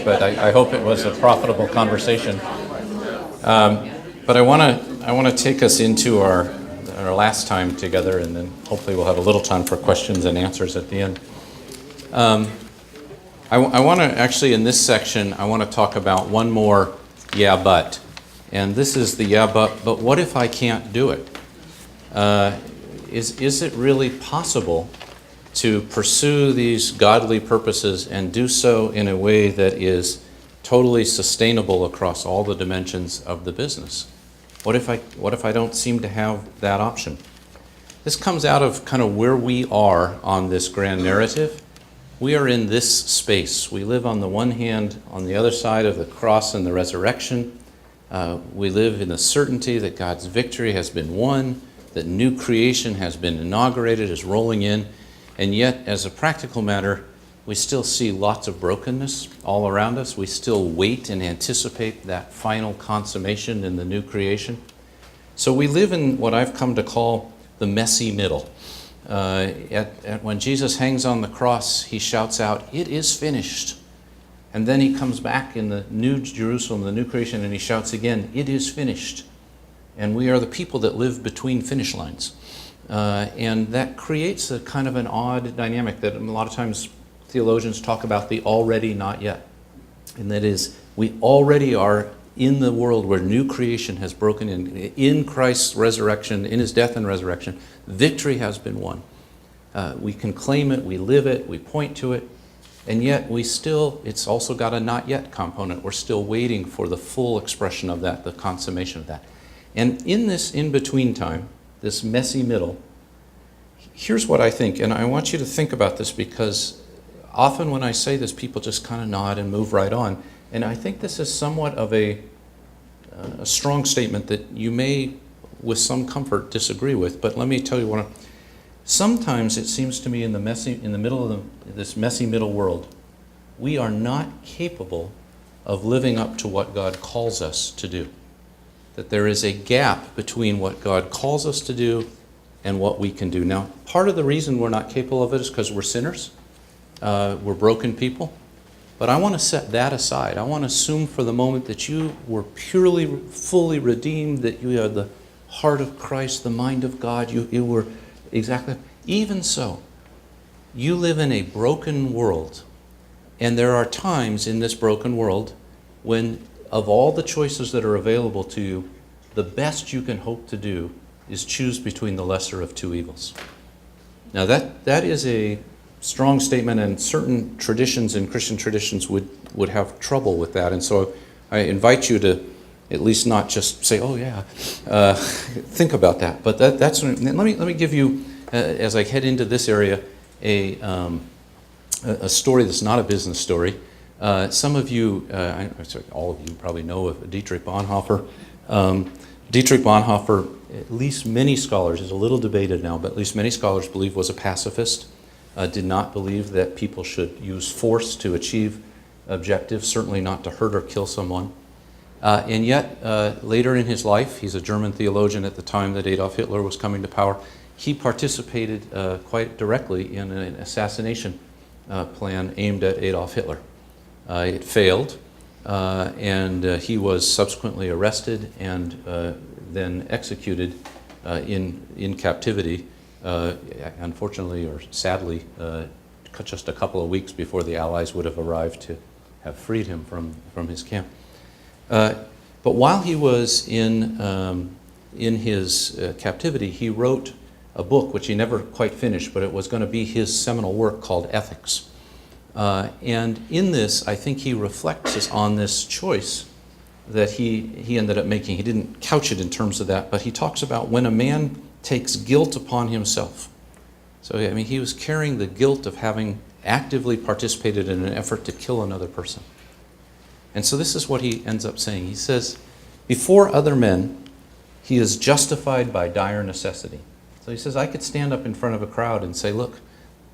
but I hope it was a profitable conversation. But I want to take us into our last time together, and then hopefully we'll have a little time for questions and answers at the end. I want to actually, in this section, I want to talk about one more yeah, but. And this is the yeah, but what if I can't do it? Is it really possible to pursue these godly purposes and do so in a way that is totally sustainable across all the dimensions of the business? What if I don't seem to have that option? This comes out of kind of where we are on this grand narrative. We are in this space. We live on the one hand on the other side of the cross and the resurrection. We live in the certainty that God's victory has been won, that new creation has been inaugurated, is rolling in, and yet, as a practical matter, we still see lots of brokenness all around us. We still wait and anticipate that final consummation in the new creation. So we live in what I've come to call the messy middle. When Jesus hangs on the cross, he shouts out, "It is finished." And then he comes back in the new Jerusalem, the new creation, and he shouts again, "It is finished." And we are the people that live between finish lines. And that creates a kind of an odd dynamic that a lot of times theologians talk about the already not yet. And that is, we already are in the world where new creation has broken in Christ's resurrection, in his death and resurrection. Victory has been won. We can claim it, we live it, we point to it, and yet it's also got a not yet component. We're still waiting for the full expression of that, the consummation of that. And in this in-between time, this messy middle, here's what I think, and I want you to think about this because often when I say this, people just kind of nod and move right on. And I think this is somewhat of a strong statement that you may, with some comfort, disagree with. But let me tell you sometimes it seems to me in the middle of this messy middle world, we are not capable of living up to what God calls us to do. That there is a gap between what God calls us to do and what we can do. Now, part of the reason we're not capable of it is because we're sinners. We're broken people. But I want to set that aside. I want to assume for the moment that you were purely, fully redeemed, that you had the heart of Christ, the mind of God. You were exactly. Even so, you live in a broken world. And there are times in this broken world when, of all the choices that are available to you, the best you can hope to do is choose between the lesser of two evils. Now that is a strong statement, and certain traditions and Christian traditions would have trouble with that. And so I invite you to at least not just say, "Oh yeah," think about that. But that's let me give you, as I head into this area, a story that's not a business story. Some of you, all of you probably know of Dietrich Bonhoeffer. Dietrich Bonhoeffer, at least many scholars, is a little debated now, but at least many scholars believe was a pacifist. Did not believe that people should use force to achieve objectives, certainly not to hurt or kill someone. And yet, later in his life, he's a German theologian at the time that Adolf Hitler was coming to power, he participated quite directly in an assassination plan aimed at Adolf Hitler. It failed, and he was subsequently arrested and then executed in captivity. Unfortunately or sadly, just a couple of weeks before the Allies would have arrived to have freed him from his camp. But while he was in his captivity, he wrote a book which he never quite finished, but it was going to be his seminal work called Ethics. And in this, I think he reflects on this choice that he ended up making. He didn't couch it in terms of that, but he talks about when a man takes guilt upon himself. So, I mean, he was carrying the guilt of having actively participated in an effort to kill another person. And so this is what he ends up saying. He says, before other men, he is justified by dire necessity. So he says, I could stand up in front of a crowd and say, look,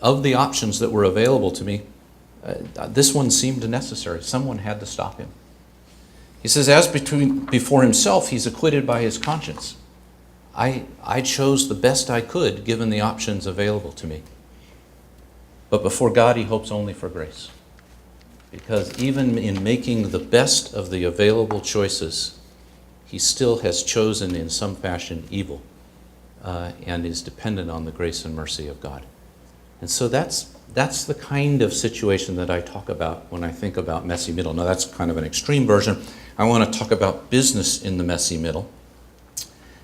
of the options that were available to me, this one seemed necessary. Someone had to stop him. He says, before himself, he's acquitted by his conscience. I chose the best I could given the options available to me. But before God, he hopes only for grace. Because even in making the best of the available choices, he still has chosen in some fashion evil and is dependent on the grace and mercy of God. And so that's the kind of situation that I talk about when I think about messy middle. Now that's kind of an extreme version. I want to talk about business in the messy middle.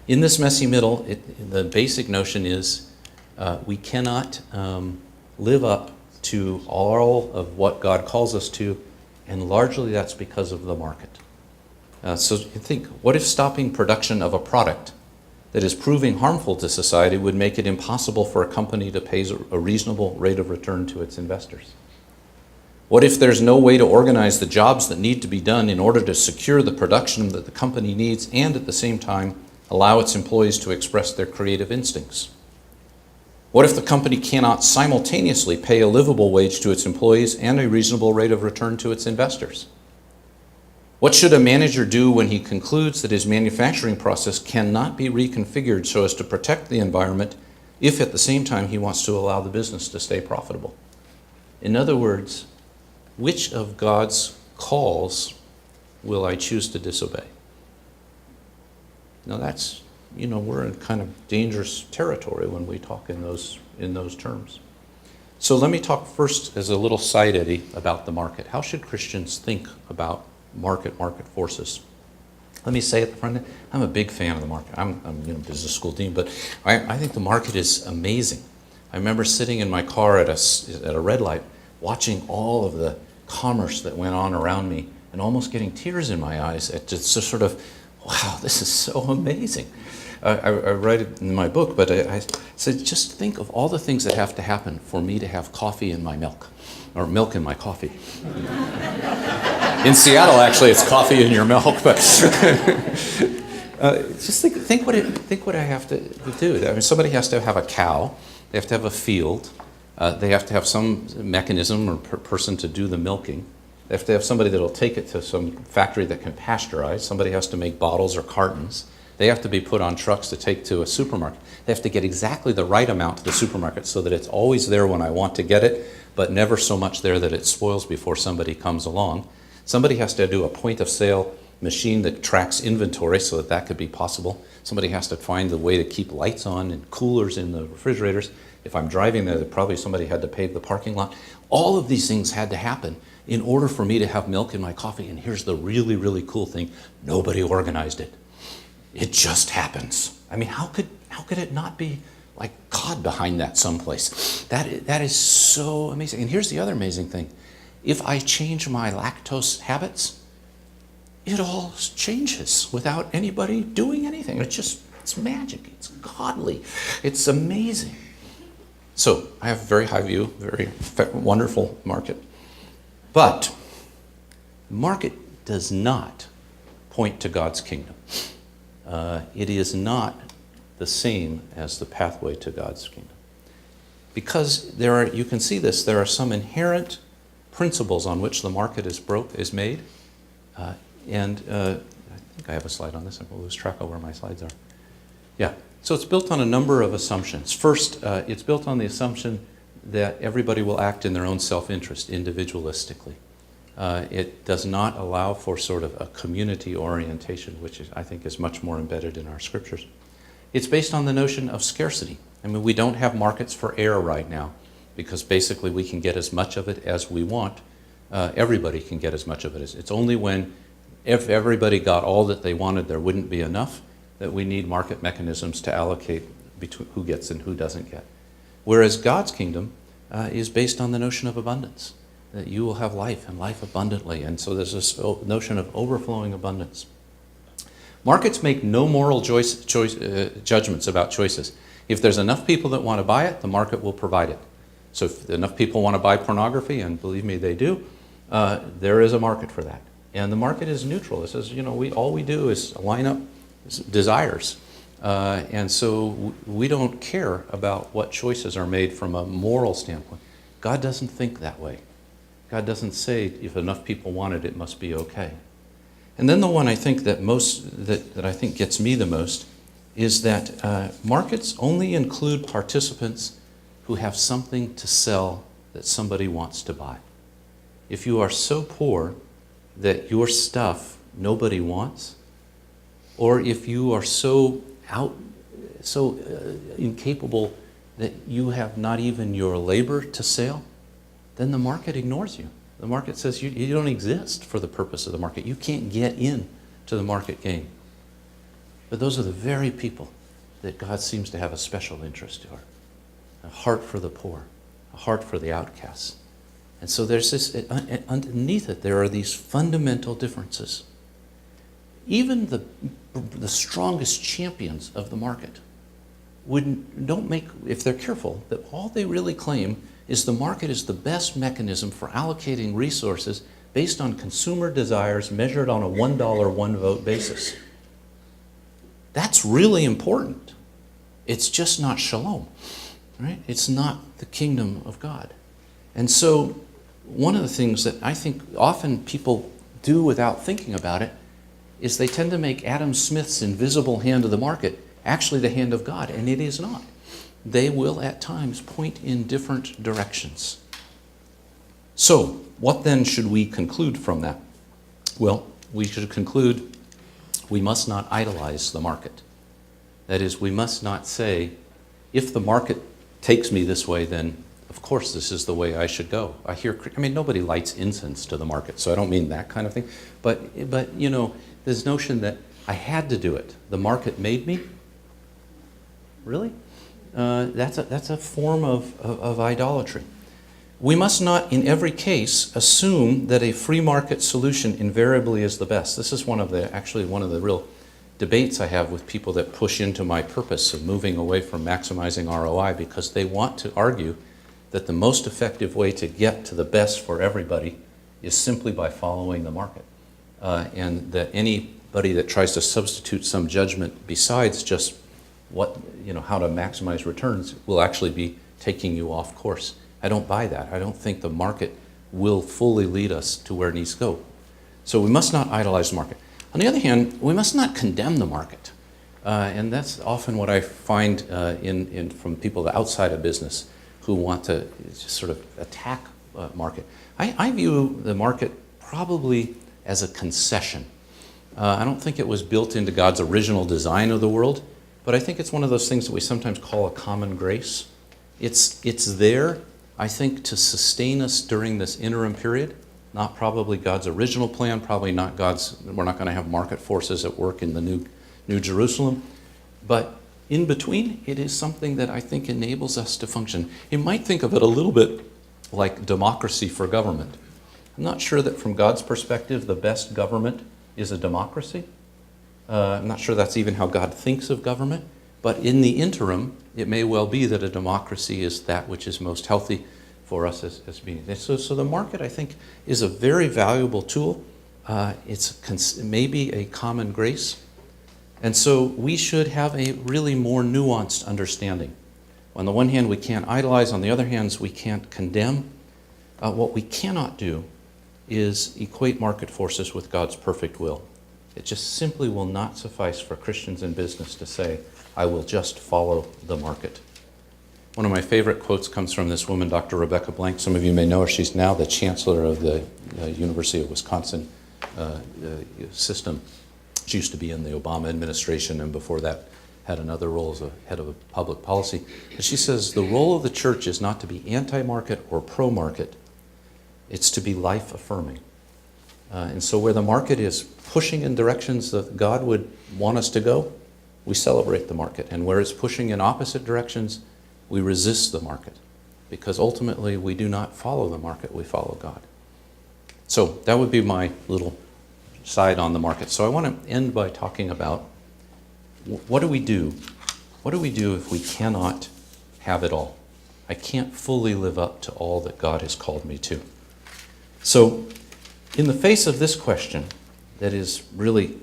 In this messy middle, the basic notion is we cannot live up to all of what God calls us to, and largely that's because of the market. So you think, what if stopping production of a product that is proving harmful to society would make it impossible for a company to pay a reasonable rate of return to its investors? What if there's no way to organize the jobs that need to be done in order to secure the production that the company needs and at the same time allow its employees to express their creative instincts? What if the company cannot simultaneously pay a livable wage to its employees and a reasonable rate of return to its investors? What should a manager do when he concludes that his manufacturing process cannot be reconfigured so as to protect the environment if at the same time he wants to allow the business to stay profitable? In other words, which of God's calls will I choose to disobey? Now that's, we're in kind of dangerous territory when we talk in those terms. So let me talk first as a little side eddy about the market. How should Christians think about market forces? Let me say at the front end, I'm a big fan of the market. I'm business school dean, but I think the market is amazing. I remember sitting in my car at a red light, watching all of the commerce that went on around me, and almost getting tears in my eyes at just sort of, wow, this is so amazing. I write it in my book, but I said, just think of all the things that have to happen for me to have coffee in my milk, or milk in my coffee. In Seattle, actually, it's coffee in your milk, but just think what I have to do. I mean, somebody has to have a cow, they have to have a field, they have to have some mechanism or person to do the milking. They have to have somebody that will take it to some factory that can pasteurize. Somebody has to make bottles or cartons. They have to be put on trucks to take to a supermarket. They have to get exactly the right amount to the supermarket so that it's always there when I want to get it, but never so much there that it spoils before somebody comes along. Somebody has to do a point-of-sale machine that tracks inventory so that that could be possible. Somebody has to find the way to keep lights on and coolers in the refrigerators. If I'm driving there, probably somebody had to pave the parking lot. All of these things had to happen in order for me to have milk in my coffee. And here's the really, really cool thing. Nobody organized it. It just happens. I mean, how could it not be like God behind that someplace? That is so amazing. And here's the other amazing thing. If I change my lactose habits, it all changes without anybody doing anything. It's magic. It's godly. It's amazing. So I have a very high view, very wonderful market. But the market does not point to God's kingdom. It is not the same as the pathway to God's kingdom. Because you can see this, there are some inherent principles on which the market is made. I think I have a slide on this. I will lose track of where my slides are. Yeah, so it's built on a number of assumptions. First, it's built on the assumption that everybody will act in their own self-interest, individualistically. It does not allow for sort of a community orientation, which I think is much more embedded in our scriptures. It's based on the notion of scarcity. I mean, we don't have markets for air right now because basically we can get as much of it as we want. Everybody can get as much of it as. It's only when if everybody got all that they wanted, there wouldn't be enough, that we need market mechanisms to allocate between who gets and who doesn't get. Whereas God's kingdom is based on the notion of abundance, that you will have life and life abundantly. And so there's this notion of overflowing abundance. Markets make no moral judgments about choices. If there's enough people that want to buy it, the market will provide it. So if enough people want to buy pornography, and believe me, they do, there is a market for that. And the market is neutral. It says, all we do is line up desires. And so we don't care about what choices are made from a moral standpoint. God doesn't think that way. God doesn't say if enough people want it, it must be okay. And then the one I think that I think gets me the most is that markets only include participants who have something to sell that somebody wants to buy. if you are so poor that your stuff nobody wants, or if you are so incapable that you have not even your labor to sell, then the market ignores you. The market says you don't exist for the purpose of the market. You can't get in to the market game. But those are the very people that God seems to have a special interest toward. A heart for the poor, a heart for the outcasts. And so there's this, underneath it, there are these fundamental differences. Even the strongest champions of the market don't make, if they're careful, that all they really claim is the market is the best mechanism for allocating resources based on consumer desires measured on a $1, one vote basis. That's really important. It's just not shalom, right? It's not the kingdom of God. And so one of the things that I think often people do without thinking about it is they tend to make Adam Smith's invisible hand of the market actually the hand of God, and it is not. They will at times point in different directions. So, what then should we conclude from that? Well, we should conclude we must not idolize the market. That is, we must not say, if the market takes me this way, then of course this is the way I should go. Nobody lights incense to the market, so I don't mean that kind of thing. But you know, this notion that I had to do it. The market made me. Really? That's a form of idolatry. We must not, in every case, assume that a free market solution invariably is the best. This is one of the real debates I have with people that push into my purpose of moving away from maximizing ROI, because they want to argue that the most effective way to get to the best for everybody is simply by following the market. And that anybody that tries to substitute some judgment besides just how to maximize returns will actually be taking you off course. I don't buy that. I don't think the market will fully lead us to where it needs to go. So we must not idolize the market. On the other hand, we must not condemn the market. And that's often what I find from people outside of business who want to just sort of attack market. I view the market probably as a concession. I don't think it was built into God's original design of the world, but I think it's one of those things that we sometimes call a common grace. It's there, I think, to sustain us during this interim period. Not probably God's original plan, probably not we're not going to have market forces at work in the New Jerusalem. But in between, it is something that I think enables us to function. You might think of it a little bit like democracy for government. I'm not sure that from God's perspective, the best government is a democracy. I'm not sure that's even how God thinks of government. But in the interim, it may well be that a democracy is that which is most healthy for us as beings. So the market, I think, is a very valuable tool. It's maybe a common grace. And so we should have a really more nuanced understanding. On the one hand, we can't idolize. On the other hand, we can't condemn. What we cannot do is equate market forces with God's perfect will. It just simply will not suffice for Christians in business to say, I will just follow the market. One of my favorite quotes comes from this woman, Dr. Rebecca Blank. Some of you may know her. She's now the chancellor of the University of Wisconsin system. She used to be in the Obama administration, and before that had another role as a head of public policy. And she says, the role of the church is not to be anti-market or pro-market. It's to be life-affirming. And so where the market is pushing in directions that God would want us to go, we celebrate the market. And where it's pushing in opposite directions, we resist the market. Because ultimately, we do not follow the market, we follow God. So that would be my little side on the market. So I want to end by talking about what do we do? What do we do if we cannot have it all? I can't fully live up to all that God has called me to. So in the face of this question, that is really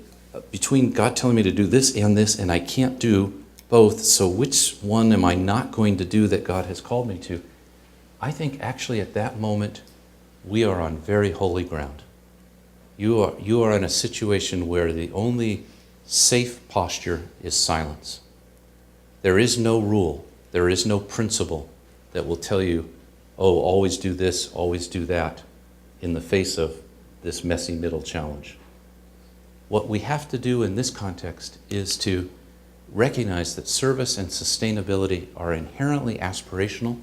between God telling me to do this, and I can't do both, so which one am I not going to do that God has called me to? I think actually at that moment, we are on very holy ground. You are in a situation where the only safe posture is silence. There is no rule, there is no principle that will tell you, oh, always do this, always do that. in the face of this messy middle challenge. What we have to do in this context is to recognize that service and sustainability are inherently aspirational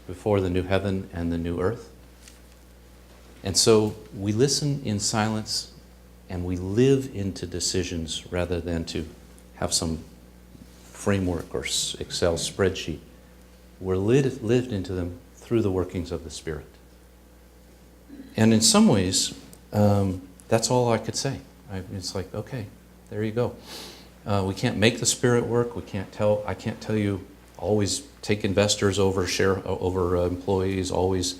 before the new heaven and the new earth. And so we listen in silence and we live into decisions rather than to have some framework or Excel spreadsheet. We're lived into them through the workings of the Spirit. And in some ways, that's all I could say. It's like, okay, there you go. We can't make the Spirit work. I can't tell you always take investors over employees, always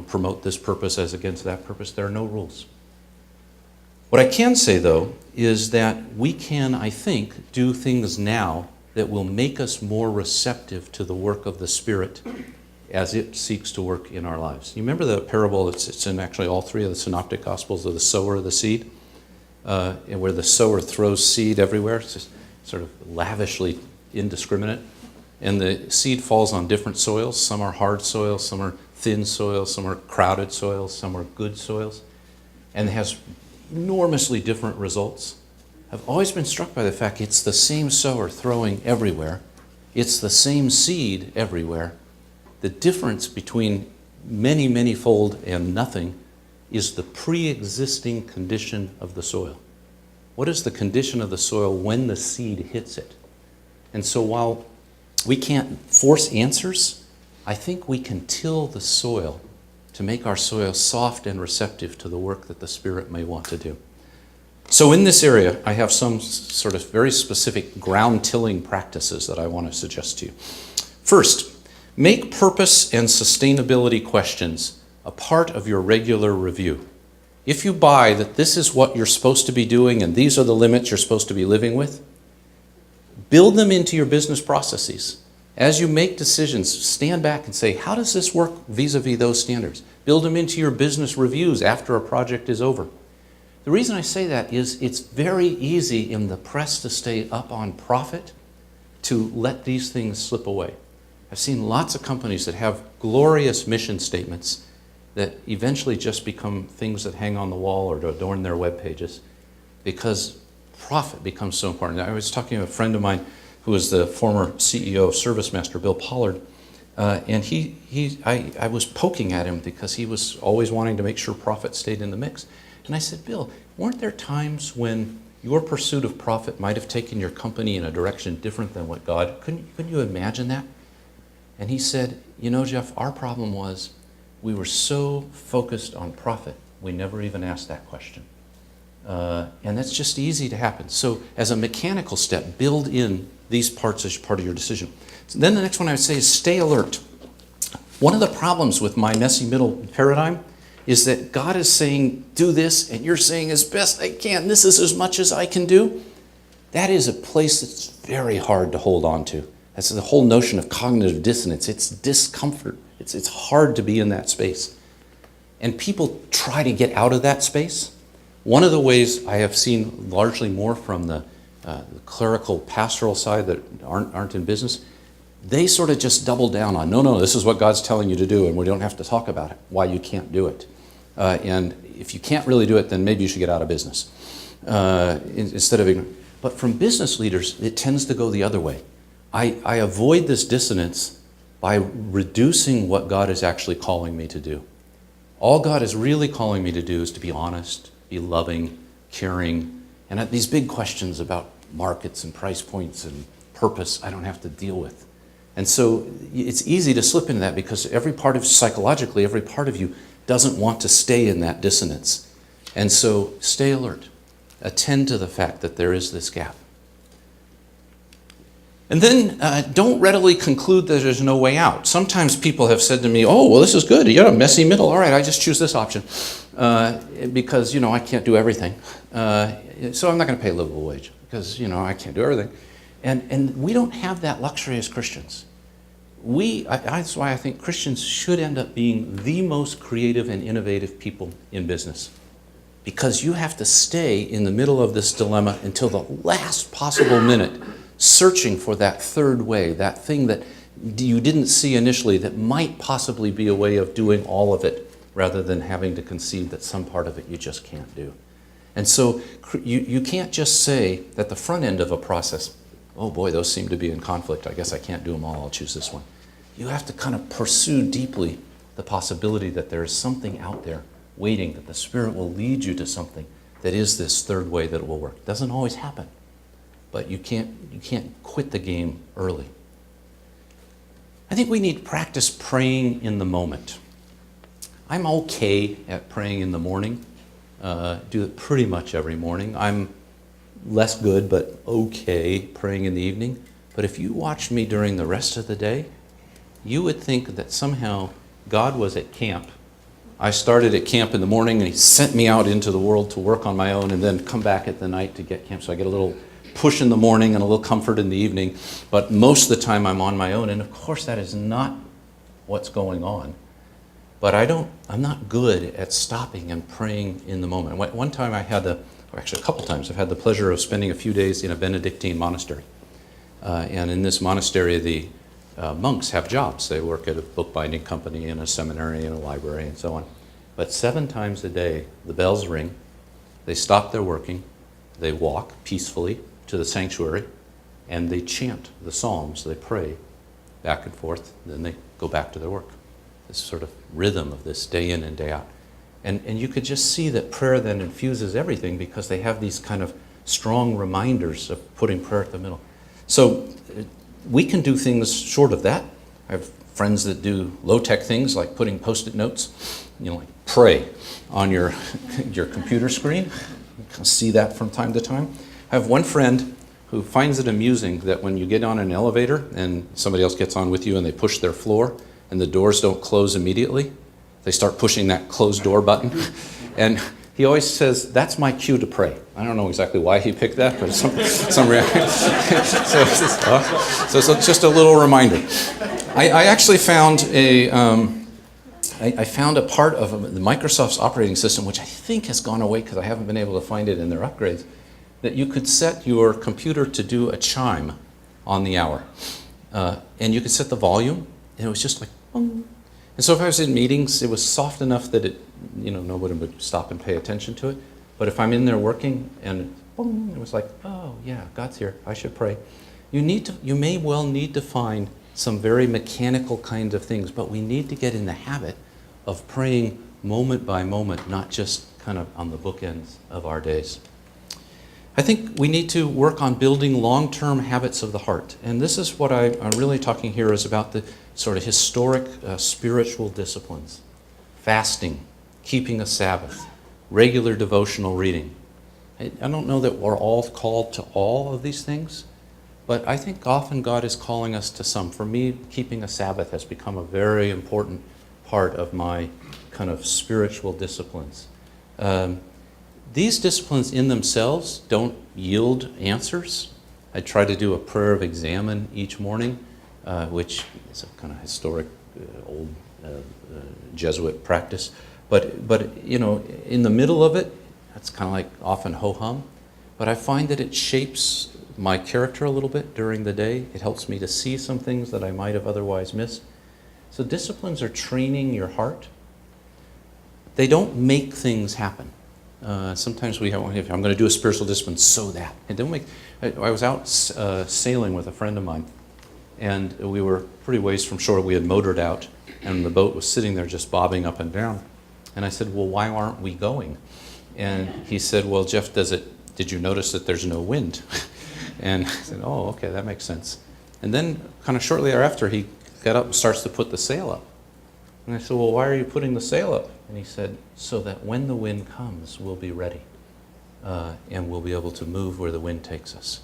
promote this purpose as against that purpose. There are no rules. What I can say, though, is that we can, I think, do things now that will make us more receptive to the work of the Spirit as it seeks to work in our lives. You remember the parable, it's in actually all three of the synoptic gospels, of the sower of the seed, and where the sower throws seed everywhere. It's just sort of lavishly indiscriminate. And the seed falls on different soils. Some are hard soils, some are thin soils, some are crowded soils, some are good soils. And it has enormously different results. I've always been struck by the fact it's the same sower throwing everywhere. It's the same seed everywhere. The difference between many, many-fold and nothing is the pre-existing condition of the soil. What is the condition of the soil when the seed hits it? And so while we can't force answers, I think we can till the soil to make our soil soft and receptive to the work that the Spirit may want to do. So in this area, I have some sort of very specific ground-tilling practices that I want to suggest to you. First, make purpose and sustainability questions a part of your regular review. If you buy that this is what you're supposed to be doing and these are the limits you're supposed to be living with, build them into your business processes. As you make decisions, stand back and say, how does this work vis-a-vis those standards? Build them into your business reviews after a project is over. The reason I say that is it's very easy in the press to stay up on profit to let these things slip away. I've seen lots of companies that have glorious mission statements that eventually just become things that hang on the wall or to adorn their web pages because profit becomes so important. I was talking to a friend of mine who was the former CEO of ServiceMaster, Bill Pollard, and I was poking at him because he was always wanting to make sure profit stayed in the mix. And I said, Bill, weren't there times when your pursuit of profit might have taken your company in a direction different than what God? Couldn't you imagine that? And he said, Jeff, our problem was we were so focused on profit, we never even asked that question. And that's just easy to happen. So as a mechanical step, build in these parts as part of your decision. So then the next one I would say is stay alert. One of the problems with my messy middle paradigm is that God is saying, do this, and you're saying, as best I can, this is as much as I can do. That is a place that's very hard to hold on to. That's the whole notion of cognitive dissonance. It's discomfort. It's hard to be in that space. And people try to get out of that space. One of the ways I have seen largely more from the clerical pastoral side that aren't in business, they sort of just double down on, no, this is what God's telling you to do, and we don't have to talk about it, why you can't do it. And if you can't really do it, then maybe you should get out of business. Instead of, but from business leaders, it tends to go the other way. I avoid this dissonance by reducing what God is actually calling me to do. All God is really calling me to do is to be honest, be loving, caring, and these big questions about markets and price points and purpose I don't have to deal with. And so it's easy to slip into that because psychologically, every part of you doesn't want to stay in that dissonance. And so stay alert. Attend to the fact that there is this gap. And then don't readily conclude that there's no way out. Sometimes people have said to me, oh, well, this is good. You got a messy middle. All right, I just choose this option because, I can't do everything. So I'm not going to pay a livable wage because, I can't do everything. And we don't have that luxury as Christians. That's why I think Christians should end up being the most creative and innovative people in business. Because you have to stay in the middle of this dilemma until the last possible minute, searching for that third way, that thing that you didn't see initially that might possibly be a way of doing all of it rather than having to concede that some part of it you just can't do. And so you can't just say at the front end of a process, oh boy, those seem to be in conflict. I guess I can't do them all. I'll choose this one. You have to kind of pursue deeply the possibility that there is something out there waiting, that the Spirit will lead you to something that is this third way that it will work. It doesn't always happen, but you can't quit the game early. I think we need practice praying in the moment. I'm okay at praying in the morning. Do it pretty much every morning. I'm less good, but okay praying in the evening. But if you watched me during the rest of the day, you would think that somehow God was at camp. I started at camp in the morning, and he sent me out into the world to work on my own and then come back at the night to get camp. So I get a little push in the morning and a little comfort in the evening. But most of the time I'm on my own. And of course that is not what's going on. But I'm not good at stopping and praying in the moment. One time actually a couple times, I've had the pleasure of spending a few days in a Benedictine monastery. And in this monastery, the monks have jobs. They work at a bookbinding company, in a seminary, in a library, and so on. But 7 times a day, the bells ring, they stop their working, they walk peacefully to the sanctuary, and they chant the psalms, they pray back and forth, then they go back to their work. This sort of rhythm of this day in and day out. And you could just see that prayer then infuses everything, because they have these kind of strong reminders of putting prayer at the middle. So we can do things short of that. I have friends that do low-tech things like putting Post-it notes, like pray on your computer screen. You can see that from time to time. I have one friend who finds it amusing that when you get on an elevator and somebody else gets on with you and they push their floor and the doors don't close immediately, they start pushing that close door button. And he always says, that's my cue to pray. I don't know exactly why he picked that, but some reaction. So it's just a little reminder. I actually found I found a part of the Microsoft's operating system, which I think has gone away because I haven't been able to find it in their upgrades, that you could set your computer to do a chime on the hour. And you could set the volume, and it was just like, boom. And so if I was in meetings, it was soft enough that it, nobody would stop and pay attention to it. But if I'm in there working and boom, it was like, oh yeah, God's here, I should pray. You may well need to find some very mechanical kinds of things, but we need to get in the habit of praying moment by moment, not just kind of on the bookends of our days. I think we need to work on building long-term habits of the heart. And this is what I'm really talking here is about the sort of historic spiritual disciplines. Fasting, keeping a Sabbath, regular devotional reading. I don't know that we're all called to all of these things, but I think often God is calling us to some. For me, keeping a Sabbath has become a very important part of my kind of spiritual disciplines. These disciplines in themselves don't yield answers. I try to do a prayer of examen each morning, which is a kind of historic old Jesuit practice. But in the middle of it, it's kind of like often ho-hum. But I find that it shapes my character a little bit during the day. It helps me to see some things that I might have otherwise missed. So disciplines are training your heart. They don't make things happen. Sometimes if I'm going to do a spiritual discipline, so that. It don't make. I was out sailing with a friend of mine, and we were pretty ways from shore. We had motored out, and the boat was sitting there just bobbing up and down. And I said, well, why aren't we going? And he said, well, Jeff, did you notice that there's no wind? And I said, oh, okay, that makes sense. And then kind of shortly thereafter, he got up and starts to put the sail up. And I said, well, why are you putting the sail up? And he said, so that when the wind comes, we'll be ready. And we'll be able to move where the wind takes us.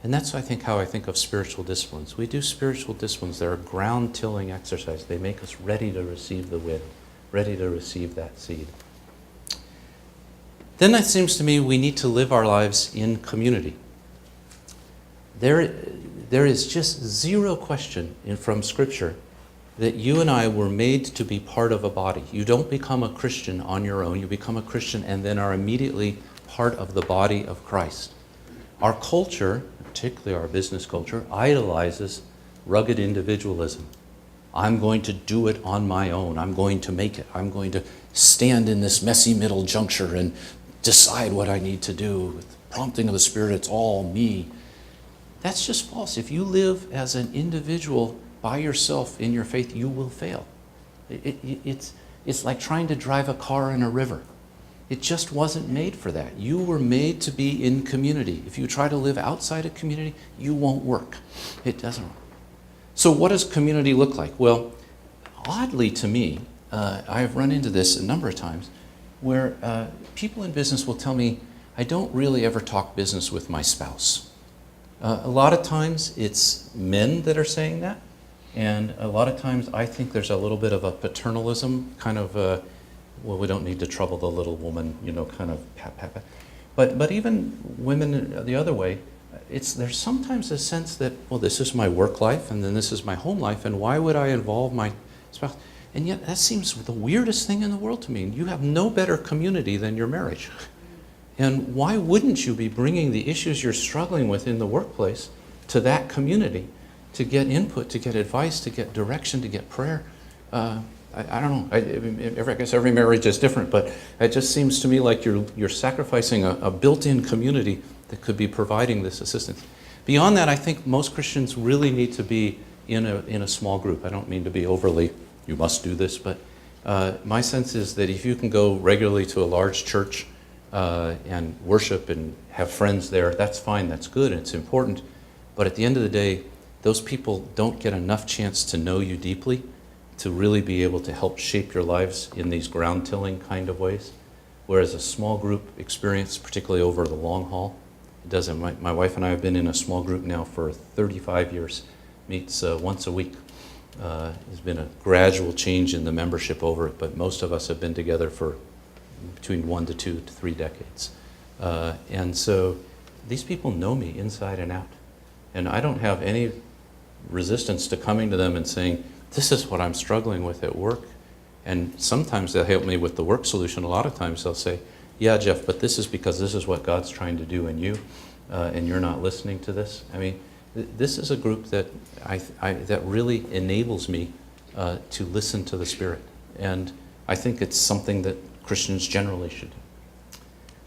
And that's, I think, how I think of spiritual disciplines. We do spiritual disciplines. They're a ground-tilling exercise. They make us ready to receive the wind, ready to receive that seed. Then it seems to me we need to live our lives in community. There is just zero question from Scripture that you and I were made to be part of a body. You don't become a Christian on your own. You become a Christian and then are immediately part of the body of Christ. Our culture, particularly our business culture, idolizes rugged individualism. I'm going to do it on my own. I'm going to make it. I'm going to stand in this messy middle juncture and decide what I need to do. With the prompting of the Spirit, it's all me. That's just false. If you live as an individual by yourself in your faith, you will fail. It's like trying to drive a car in a river. It just wasn't made for that. You were made to be in community. If you try to live outside a community, you won't work. It doesn't work. So what does community look like? Well, oddly to me, I've run into this a number of times where people in business will tell me, I don't really ever talk business with my spouse. A lot of times it's men that are saying that, and a lot of times I think there's a little bit of a paternalism, kind of well, we don't need to trouble the little woman, kind of pat, pat, pat. But even women the other way, there's sometimes a sense that, well, this is my work life, and then this is my home life, and why would I involve my spouse? And yet that seems the weirdest thing in the world to me. You have no better community than your marriage. And why wouldn't you be bringing the issues you're struggling with in the workplace to that community to get input, to get advice, to get direction, to get prayer? I don't know. I guess every marriage is different, but it just seems to me like you're sacrificing a built-in community that could be providing this assistance. Beyond that, I think most Christians really need to be in a small group. I don't mean to be overly, you must do this, but my sense is that if you can go regularly to a large church and worship and have friends there, that's fine, that's good, and it's important. But at the end of the day, those people don't get enough chance to know you deeply to really be able to help shape your lives in these ground-tilling kind of ways. Whereas a small group experience, particularly over the long haul, it doesn't. My wife and I have been in a small group now for 35 years, meets once a week. There's been a gradual change in the membership over it, but most of us have been together for between 1 to 2 to 3 decades. And so these people know me inside and out. And I don't have any resistance to coming to them and saying, this is what I'm struggling with at work. And sometimes they'll help me with the work solution. A lot of times they'll say, yeah, Jeff, but this is because this is what God's trying to do in you, and you're not listening to this. I mean, this is a group that that really enables me to listen to the Spirit. And I think it's something that Christians generally should do.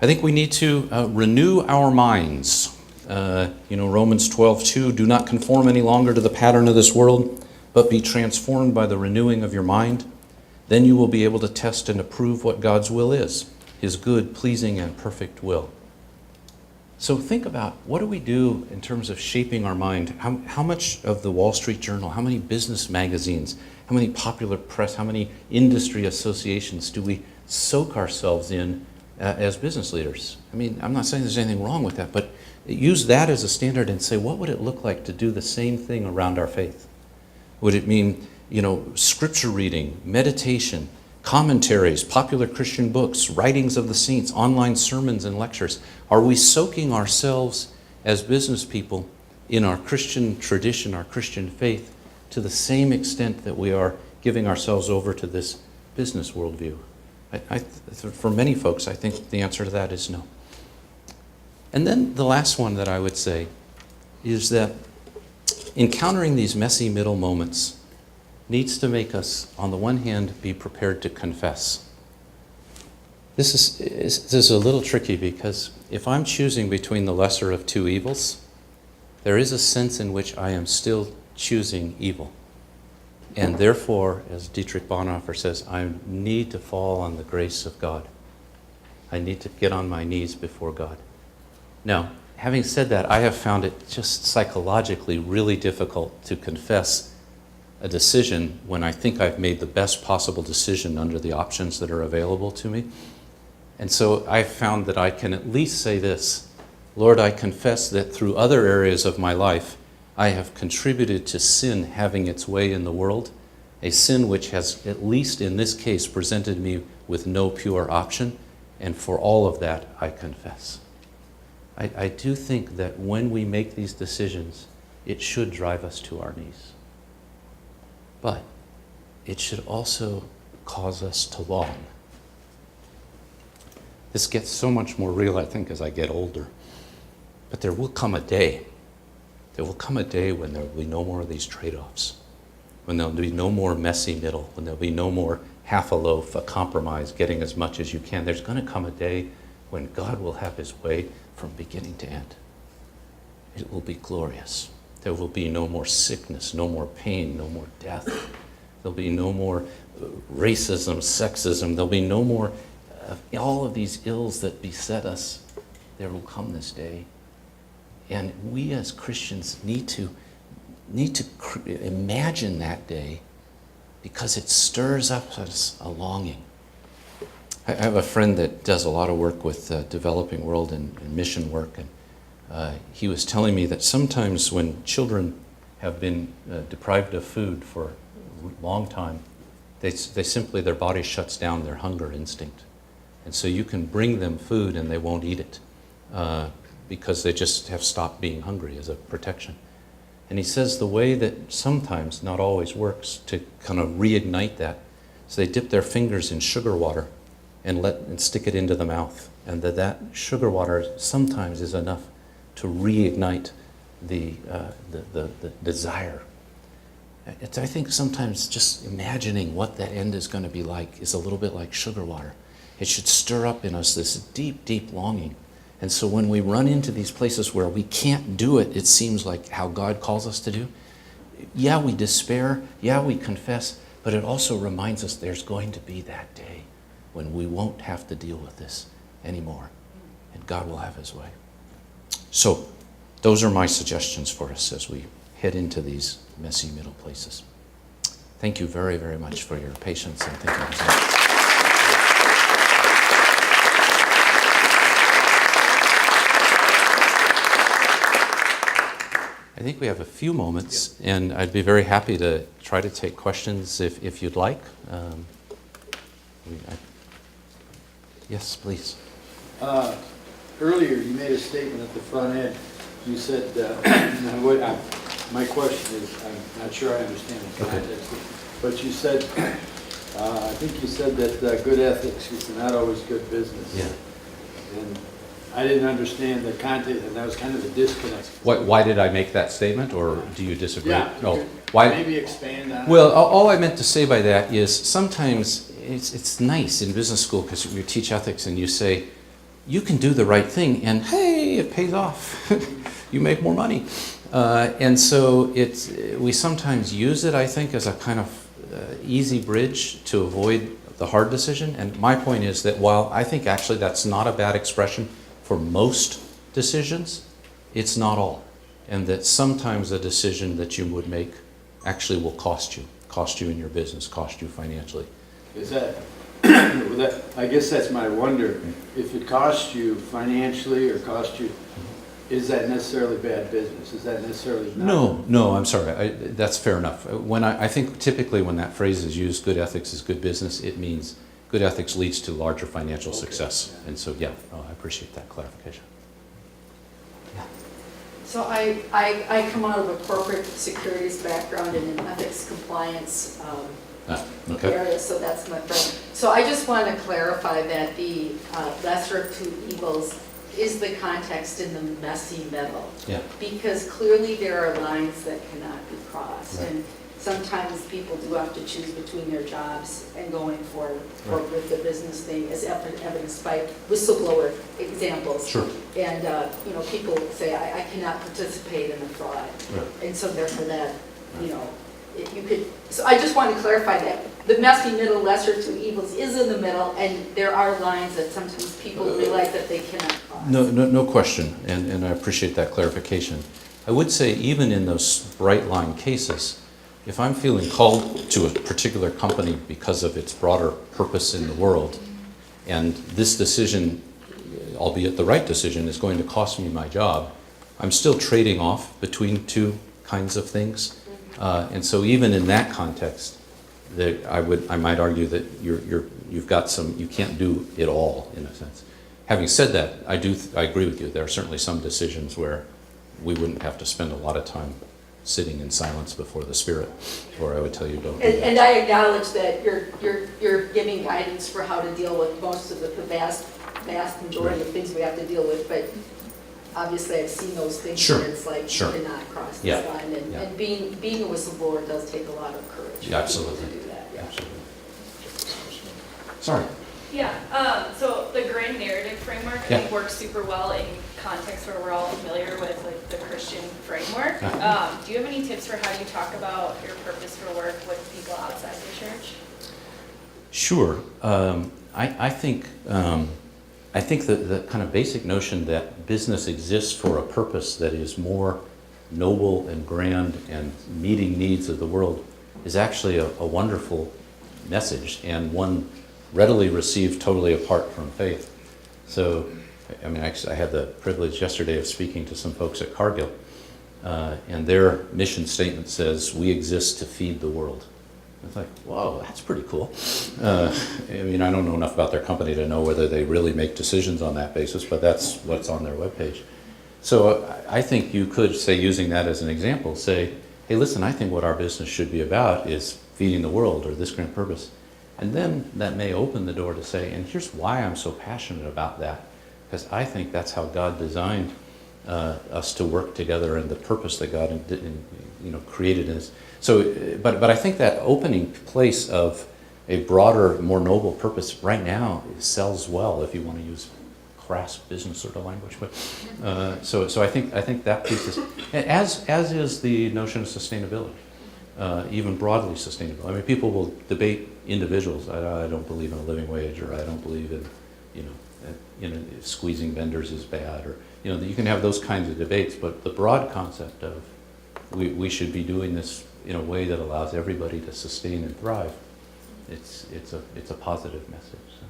I think we need to renew our minds. Romans 12:2, do not conform any longer to the pattern of this world, but be transformed by the renewing of your mind. Then you will be able to test and approve what God's will is, his good, pleasing, and perfect will. So think about, what do we do in terms of shaping our mind? How much of the Wall Street Journal, how many business magazines, how many popular press, how many industry associations do we soak ourselves in as business leaders? I mean, I'm not saying there's anything wrong with that, but use that as a standard and say, what would it look like to do the same thing around our faith? Would it mean, scripture reading, meditation, commentaries, popular Christian books, writings of the saints, online sermons and lectures? Are we soaking ourselves as business people in our Christian tradition, our Christian faith, to the same extent that we are giving ourselves over to this business worldview? For many folks, I think the answer to that is no. And then the last one that I would say is that encountering these messy middle moments needs to make us, on the one hand, be prepared to confess. This is a little tricky, because if I'm choosing between the lesser of two evils, there is a sense in which I am still choosing evil. And therefore, as Dietrich Bonhoeffer says, I need to fall on the grace of God. I need to get on my knees before God. Now, having said that, I have found it just psychologically really difficult to confess a decision when I think I've made the best possible decision under the options that are available to me. And so I've found that I can at least say this: Lord, I confess that through other areas of my life, I have contributed to sin having its way in the world, a sin which has, at least in this case, presented me with no pure option, and for all of that, I confess. I do think that when we make these decisions, it should drive us to our knees. But it should also cause us to long. This gets so much more real, I think, as I get older. But there will come a day. There will come a day when there will be no more of these trade-offs. when there'll be no more messy middle, when there'll be no more half a loaf, a compromise, getting as much as you can. There's going to come a day when God will have his way from beginning to end. It will be glorious. There will be no more sickness, no more pain, no more death. There'll be no more racism, sexism. There'll be no more all of these ills that beset us. There will come this day. And we as Christians need to imagine that day, because it stirs up us a longing. I have a friend that does a lot of work with developing world and mission work, and he was telling me that sometimes when children have been deprived of food for a long time, they simply, their body shuts down their hunger instinct. And so you can bring them food and they won't eat it because they just have stopped being hungry as a protection. And he says the way that sometimes, not always, works to kind of reignite that is they dip their fingers in sugar water and stick it into the mouth. And that sugar water sometimes is enough to reignite the desire. I think sometimes just imagining what that end is going to be like is a little bit like sugar water. It should stir up in us this deep, deep longing. And so when we run into these places where we can't do it, it seems like how God calls us to do, yeah, we despair, yeah, we confess, but it also reminds us there's going to be that day when we won't have to deal with this anymore, and God will have his way. So those are my suggestions for us as we head into these messy middle places. Thank you very, very much for your patience and thinking. I think we have a few moments, and I'd be very happy to try to take questions if you'd like. Yes, please. Earlier, you made a statement at the front end. You said, my question is, I'm not sure I understand the context, but you said, I think you said that good ethics is not always good business. Yeah. And I didn't understand the context, and that was kind of a disconnect. Why did I make that statement, or do you disagree? Yeah. No. Why? Maybe expand on it. Well, all I meant to say by that is sometimes it's nice in business school because you teach ethics and you say, you can do the right thing, and hey, it pays off. You make more money. And so we sometimes use it, I think, as a kind of easy bridge to avoid the hard decision. And my point is that while I think actually that's not a bad expression for most decisions, it's not all. And that sometimes a decision that you would make actually will cost you in your business, cost you financially. Is that, I guess that's my wonder. If it costs you financially or costs you, is that necessarily bad business? Is that necessarily not? No, I'm sorry. That's fair enough. I think typically when that phrase is used, good ethics is good business, it means good ethics leads to larger financial success. And so, yeah, I appreciate that clarification. Yeah. So I come out of a corporate securities background and an ethics compliance area, so that's my friend. So I just want to clarify that the lesser of two evils is the context in the messy middle. Yeah. Because clearly there are lines that cannot be crossed. Right. And sometimes people do have to choose between their jobs and going forward with the business thing, as evidenced by whistleblower examples. Sure. And people say, I cannot participate in a fraud. Right. And so therefore that, you could, so I just want to clarify that. The messy middle, lesser of two evils, is in the middle, and there are lines that sometimes people realize that they cannot cross. No question, and I appreciate that clarification. I would say even in those bright line cases, if I'm feeling called to a particular company because of its broader purpose in the world, and this decision, albeit the right decision, is going to cost me my job, I'm still trading off between two kinds of things. And so even in that context, I might argue that you've got some, you can't do it all in a sense. Having said that, I agree with you. There are certainly some decisions where we wouldn't have to spend a lot of time sitting in silence before the Spirit, or I would tell you don't. And I acknowledge that you're giving guidance for how to deal with most of the vast majority of things we have to deal with, but obviously I've seen those things Sure, where it's like, sure. you cannot cross this Yeah, line. yeah. And being a whistleblower does take a lot of courage. for Yeah, people absolutely. To do that, yeah. Absolutely. Sorry. Yeah, so the grand narrative framework, I Yeah. think, works super well in context where we're all familiar with like the Christian framework. Uh-huh. Do you have any tips for how you talk about your purpose for work with people outside the church? Sure. I think that the kind of basic notion that business exists for a purpose that is more noble and grand and meeting needs of the world is actually a wonderful message, and one readily received totally apart from faith. So, I mean, actually, I had the privilege yesterday of speaking to some folks at Cargill, and their mission statement says, "We exist to feed the world." It's like, whoa, that's pretty cool. I mean, I don't know enough about their company to know whether they really make decisions on that basis, but that's what's on their webpage. So I think you could say, using that as an example, say, hey, listen, I think what our business should be about is feeding the world, or this grand purpose. And then that may open the door to say, and here's why I'm so passionate about that, because I think that's how God designed us to work together, and the purpose that God created us. So, but I think that opening place of a broader, more noble purpose right now sells well, if you want to use crass business sort of language. But so I think that piece is, as is the notion of sustainability, even broadly sustainable. I mean, people will debate individuals. I don't believe in a living wage, or I don't believe in squeezing vendors is bad, or you can have those kinds of debates. But the broad concept of we should be doing this in a way that allows everybody to sustain and thrive. It's a positive message. So.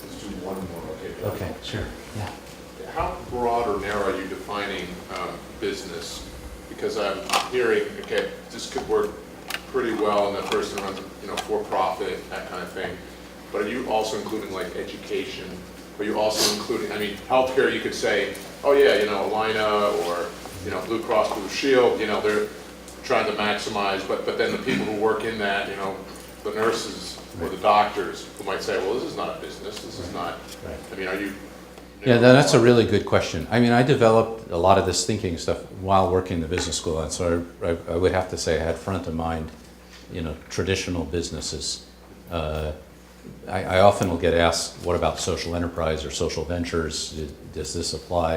Let's do one more, okay? Okay, sure, yeah. How broad or narrow are you defining business? Because I'm hearing, okay, this could work pretty well, and the person runs, for-profit, that kind of thing. But are you also including like education? Are you also including, I mean, healthcare? You could say, oh yeah, Alina or Blue Cross Blue Shield. They're trying to maximize, but then the people who work in that, the nurses or the doctors, who might say, well, this is not a business. This is not. Right. I mean, are you? Yeah, that's a really good question. I mean, I developed a lot of this thinking stuff while working in the business school, and so I would have to say I had front of mind, traditional businesses. I often will get asked, what about social enterprise or social ventures? Does this apply?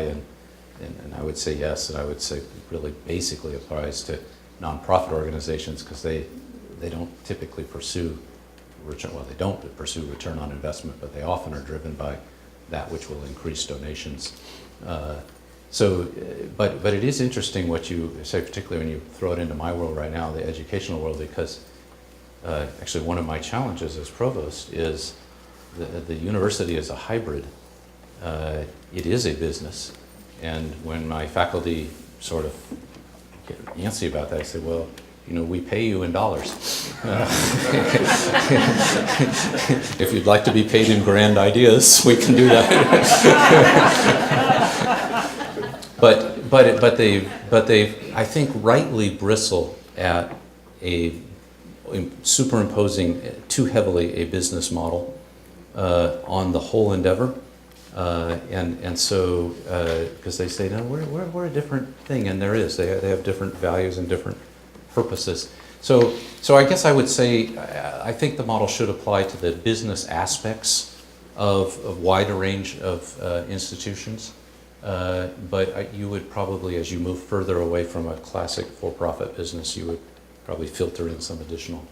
And I would say yes, and I would say really basically applies to nonprofit organizations, because they don't typically pursue return. Well, they don't pursue return on investment, but they often are driven by that which will increase donations. But it is interesting what you say, particularly when you throw it into my world right now, the educational world, because actually one of my challenges as provost is the university is a hybrid. It is a business, and when my faculty sort of get antsy about that, I say, well, we pay you in dollars. If you'd like to be paid in grand ideas, we can do that. but they I think rightly bristle at superimposing too heavily a business model on the whole endeavor. And so, because they say, no, we're a different thing, and there is. They have different values and different purposes. So I guess I would say I think the model should apply to the business aspects of a wider range of institutions. But you would probably, as you move further away from a classic for-profit business, you would probably filter in some additional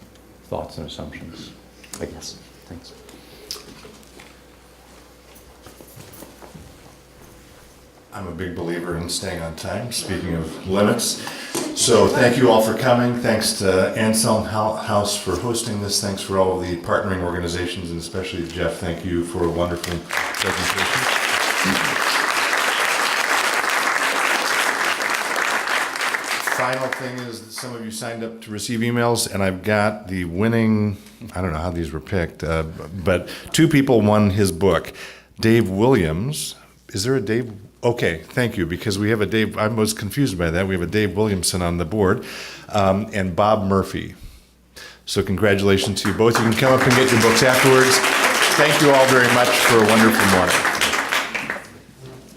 thoughts and assumptions, I guess. Thanks. I'm a big believer in staying on time, speaking of limits. So thank you all for coming. Thanks to Anselm House for hosting this. Thanks for all of the partnering organizations, and especially Jeff, thank you for a wonderful presentation. Final thing is that some of you signed up to receive emails, and I've got the winning, I don't know how these were picked, but 2 people won his book. Dave Williams, is there a Dave? Okay, thank you, because we have a Dave, I was confused by that. We have a Dave Williamson on the board, and Bob Murphy. So congratulations to you both. You can come up and get your books afterwards. Thank you all very much for a wonderful morning.